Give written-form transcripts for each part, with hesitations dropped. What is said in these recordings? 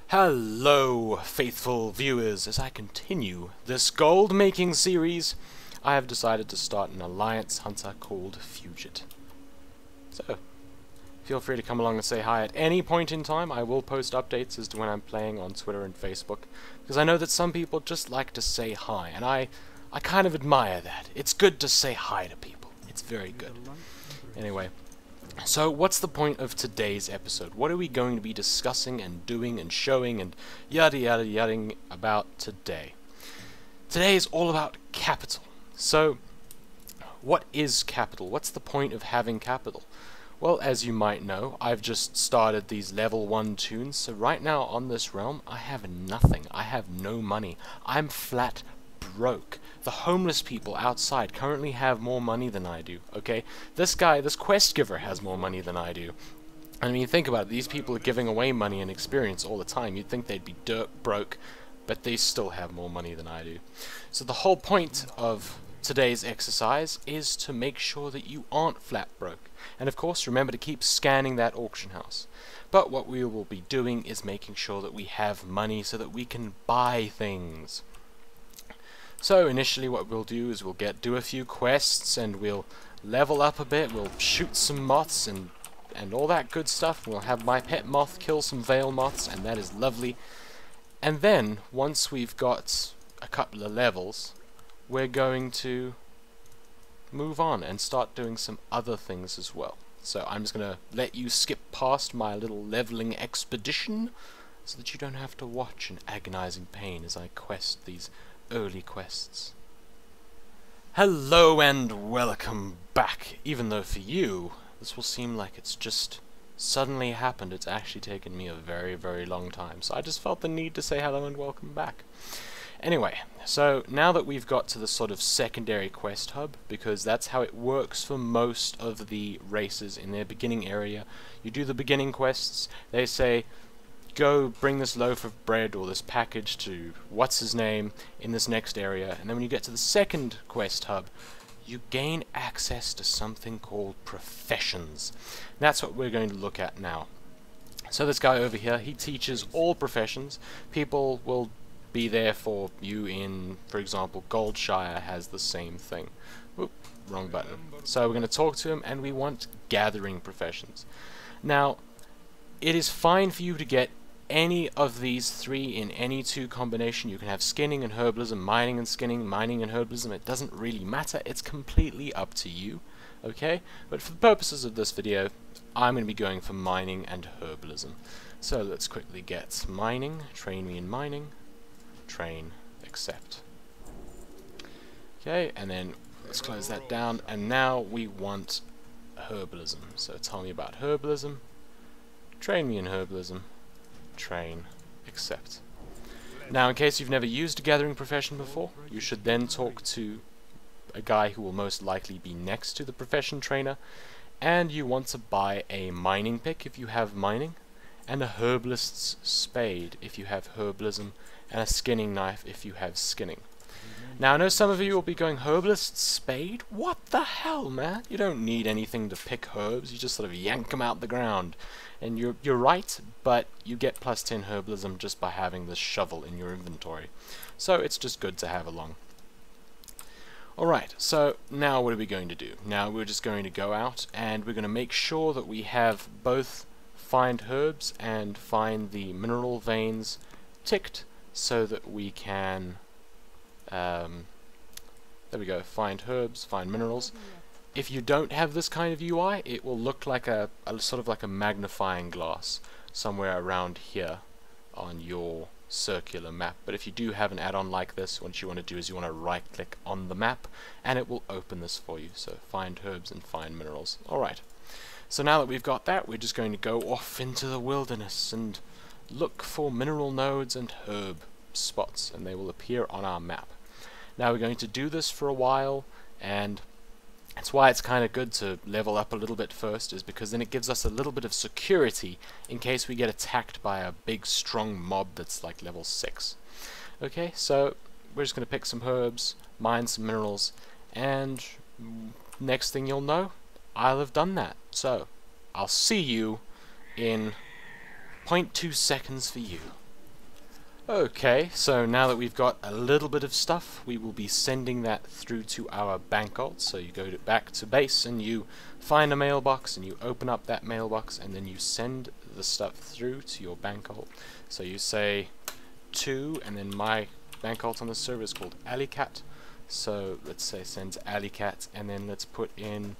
Hello, faithful viewers. As I continue this gold-making series, I have decided to start an alliance hunter called Fugit. So, feel free to come along and say hi at any point in time. I will post updates as to when I'm playing on Twitter and Facebook, because I know that some people just like to say hi, and I kind of admire that. It's good to say hi to people. It's very good. Anyway. So, what's the point of today's episode? What are we going to be discussing and doing and showing and yada yada yada about today? Today is all about capital. So, what is capital? What's the point of having capital? Well, as you might know, I've just started these level 1 tunes, so right now on this realm, I have nothing. I have no money. I'm flat broke. The homeless people outside currently have more money than I do, okay? This guy, this quest giver, has more money than I do. I mean, think about it. These people are giving away money and experience all the time. You'd think they'd be dirt broke, but they still have more money than I do. So the whole point of today's exercise is to make sure that you aren't flat broke. And of course, remember to keep scanning that auction house. But what we will be doing is making sure that we have money so that we can buy things. So initially what we'll do is we'll do a few quests and we'll level up a bit, we'll shoot some moths and all that good stuff. We'll have my pet moth kill some veil moths, and that is lovely. And then, once we've got a couple of levels, we're going to move on and start doing some other things as well. So I'm just going to let you skip past my little leveling expedition so that you don't have to watch in agonizing pain as I quest these early quests. Hello and welcome back. Even though for you this will seem like it's just suddenly happened, it's actually taken me a very, very long time. So I just felt the need to say hello and welcome back. Anyway, so now that we've got to the sort of secondary quest hub, because that's how it works for most of the races in their beginning area, you do the beginning quests, they say, go bring this loaf of bread or this package to what's-his-name in this next area, and then when you get to the second quest hub, you gain access to something called professions. That's what we're going to look at now. So this guy over here, he teaches all professions. People will be there for you in, for example, Goldshire has the same thing. Oop, wrong button. So we're going to talk to him, and we want gathering professions. Now, it is fine for you to get any of these three in any two combination. You can have skinning and herbalism, mining and skinning, mining and herbalism. It doesn't really matter. It's completely up to you. Okay? But for the purposes of this video, I'm going to be going for mining and herbalism. So let's quickly get mining. Train me in mining. Train. Accept. Okay, and then let's close that down. And now we want herbalism. So tell me about herbalism. Train me in herbalism. Train, accept. Now, in case you've never used a gathering profession before, you should then talk to a guy who will most likely be next to the profession trainer, and you want to buy a mining pick if you have mining, and a herbalist's spade if you have herbalism, and a skinning knife if you have skinning. Now, I know some of you will be going, herbalist's spade? What the hell, man? You don't need anything to pick herbs, you just sort of yank them out the ground. And you're right, but you get plus 10 herbalism just by having this shovel in your inventory. So it's just good to have along. Alright, so now what are we going to do? Now we're just going to go out and we're going to make sure that we have both find herbs and find the mineral veins ticked so that we can there we go, find herbs, find minerals. If you don't have this kind of UI, it will look like a sort of like a magnifying glass somewhere around here on your circular map. But if you do have an add-on like this, what you want to do is you want to right-click on the map, and it will open this for you. So find herbs and find minerals. Alright, so now that we've got that, we're just going to go off into the wilderness and look for mineral nodes and herb spots, and they will appear on our map. Now we're going to do this for a while, and that's why it's kind of good to level up a little bit first, is because then it gives us a little bit of security in case we get attacked by a big strong mob that's like level 6. Okay, so we're just going to pick some herbs, mine some minerals, and next thing you'll know, I'll have done that. So, I'll see you in 0.2 seconds for you. Okay, so now that we've got a little bit of stuff, we will be sending that through to our bank alt. So you go back to base and you find a mailbox and you open up that mailbox and then you send the stuff through to your bank alt. So you say to, and then my bank alt on the server is called Alleycat. So let's say send to Alleycat, and then let's put in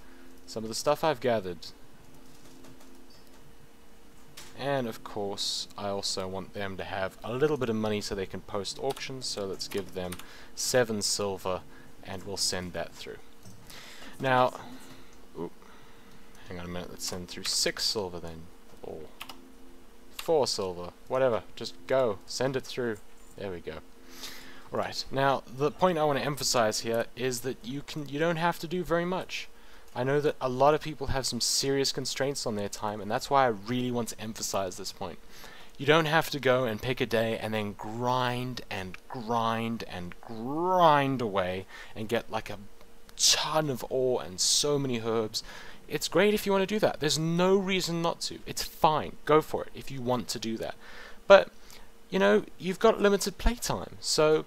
some of the stuff I've gathered. And of course, I also want them to have a little bit of money so they can post auctions, so let's give them 7 silver and we'll send that through. Now, hang on a minute, let's send through 6 silver then, or 4 silver, whatever, just go, send it through. There we go. Right, now the point I want to emphasize here is that you don't have to do very much. I know that a lot of people have some serious constraints on their time, and that's why I really want to emphasize this point. You don't have to go and pick a day and then grind and grind and grind away and get like a ton of ore and so many herbs. It's great if you want to do that. There's no reason not to. It's fine. Go for it if you want to do that. But, you know, you've got limited playtime, so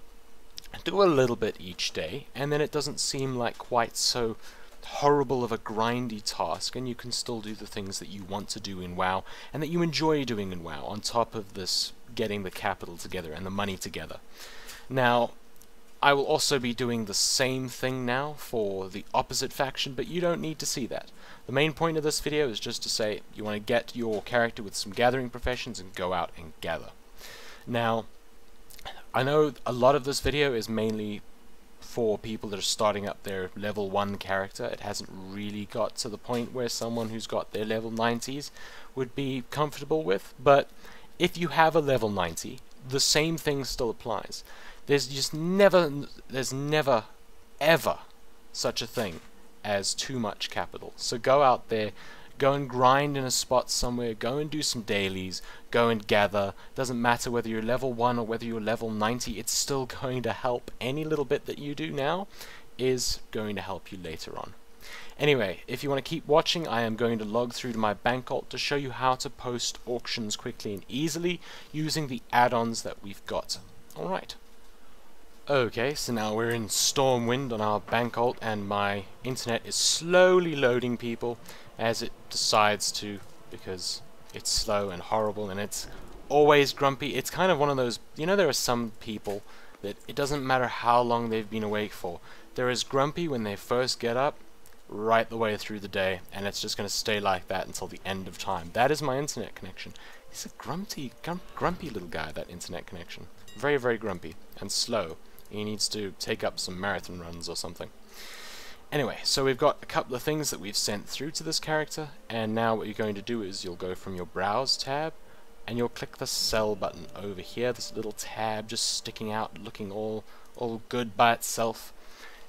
do a little bit each day, and then it doesn't seem like quite so horrible of a grindy task, and you can still do the things that you want to do in WoW and that you enjoy doing in WoW, on top of this getting the capital together and the money together. Now, I will also be doing the same thing now for the opposite faction, but you don't need to see that. The main point of this video is just to say you want to get your character with some gathering professions and go out and gather. Now, I know a lot of this video is mainly for people that are starting up their level 1 character. It hasn't really got to the point where someone who's got their level 90s would be comfortable with, but if you have a level 90, the same thing still applies. There's never ever such a thing as too much capital. So go out there, go and grind in a spot somewhere, go and do some dailies, go and gather. Doesn't matter whether you're level 1 or whether you're level 90, it's still going to help. Any little bit that you do now is going to help you later on. Anyway, if you want to keep watching, I am going to log through to my bank alt to show you how to post auctions quickly and easily using the add-ons that we've got. Alright. Okay, so now we're in Stormwind on our bank alt, and my internet is slowly loading, people, as it decides to, because it's slow and horrible and it's always grumpy. It's kind of one of those, you know, there are some people that it doesn't matter how long they've been awake for. They're as grumpy when they first get up right the way through the day, and it's just going to stay like that until the end of time. That is my internet connection. He's a grumpy little guy, that internet connection. Very, very grumpy and slow. He needs to take up some marathon runs or something. Anyway, so we've got a couple of things that we've sent through to this character, and now what you're going to do is you'll go from your Browse tab, and you'll click the Sell button over here, this little tab just sticking out, looking all good by itself.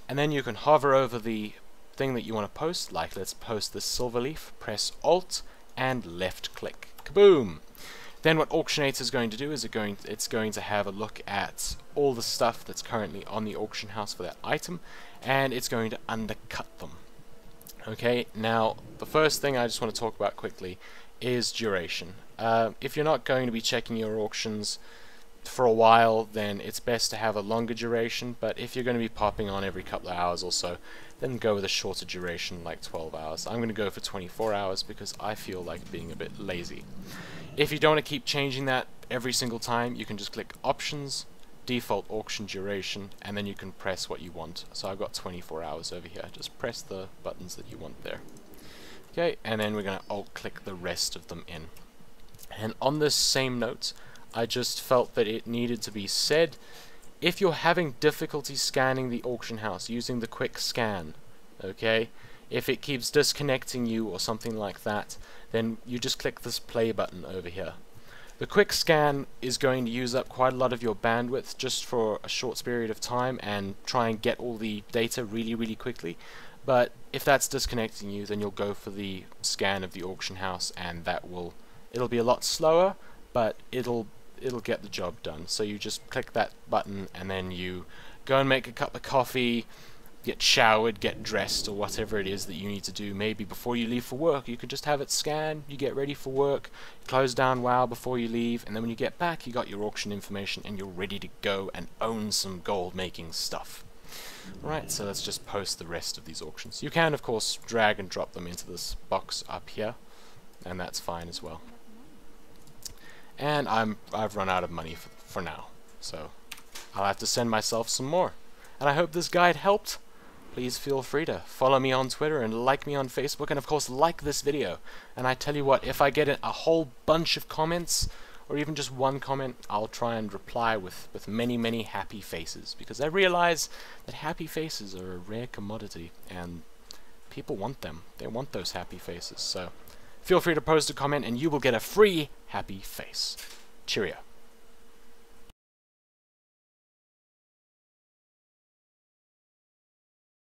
And then you can hover over the thing that you want to post, like let's post this silver leaf, press Alt, and left click. Kaboom! Then what Auctionator is going to do is it's going to have a look at all the stuff that's currently on the auction house for that item, and it's going to undercut them. Okay, now the first thing I just want to talk about quickly is duration. If you're not going to be checking your auctions for a while, then it's best to have a longer duration, but if you're going to be popping on every couple of hours or so, then go with a shorter duration like 12 hours. I'm going to go for 24 hours because I feel like being a bit lazy. If you don't want to keep changing that every single time, you can just click Options, Default Auction Duration, and then you can press what you want. So I've got 24 hours over here. Just press the buttons that you want there. Okay, and then we're going to alt-click the rest of them in. And on this same note, I just felt that it needed to be said, if you're having difficulty scanning the auction house using the quick scan, okay, if it keeps disconnecting you or something like that, then you just click this play button over here. The quick scan is going to use up quite a lot of your bandwidth just for a short period of time and try and get all the data really quickly, but if that's disconnecting you, then you'll go for the scan of the auction house, and it'll be a lot slower, but it'll get the job done. So you just click that button and then you go and make a cup of coffee, get showered, get dressed, or whatever it is that you need to do. Maybe before you leave for work, you could just have it scan, you get ready for work, close down WoW before you leave, and then when you get back, you got your auction information, and you're ready to go and own some gold-making stuff. Right, so let's just post the rest of these auctions. You can, of course, drag and drop them into this box up here, and that's fine as well. And I've run out of money for now, so I'll have to send myself some more. And I hope this guide helped. Please feel free to follow me on Twitter and like me on Facebook, and of course like this video. And I tell you what, if I get a whole bunch of comments, or even just one comment, I'll try and reply with many, many happy faces, because I realize that happy faces are a rare commodity, and people want them. They want those happy faces, so feel free to post a comment and you will get a free happy face. Cheerio.